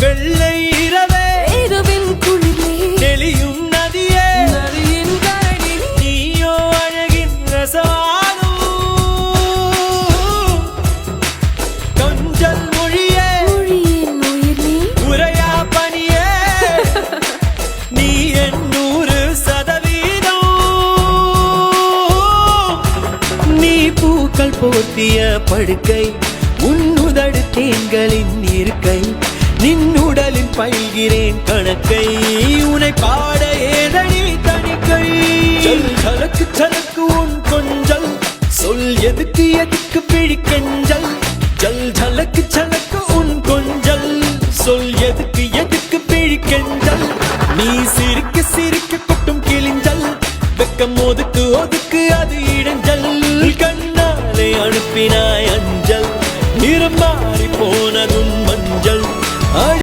வெள்ளை இரவே இரவின் குளிரே நெளியும் நதியே நதியின் கரையில் நீயோ அழகின் ரசவாதம் கொஞ்சல் மொழியே மொழியின் உயிர் நீ உரையா பணியே நீ என் 100%. நீ பூக்கள் போர்த்திய படுக்கை உன்னுதடு தேன்களின் இருக்கை நின்னுடலில் பயில்கிறேன் கணக்கை உனை பாட ஏதடி தணிக்கை சலக்கு சலக்கு உன் கொஞ்சல் சொல் எதுக்கு எதுக்கு பிழிக்கெஞ்சல் ஜல் ஜலக்கு சலக்கு உன் கொஞ்சல் சொல் எதுக்கு எதுக்கு பிழிக்கெஞ்சல் நீ சிரிக்க சிரிக்க கொட்டும் கிளிஞ்சல் வெக்கம் ஒதுக்கு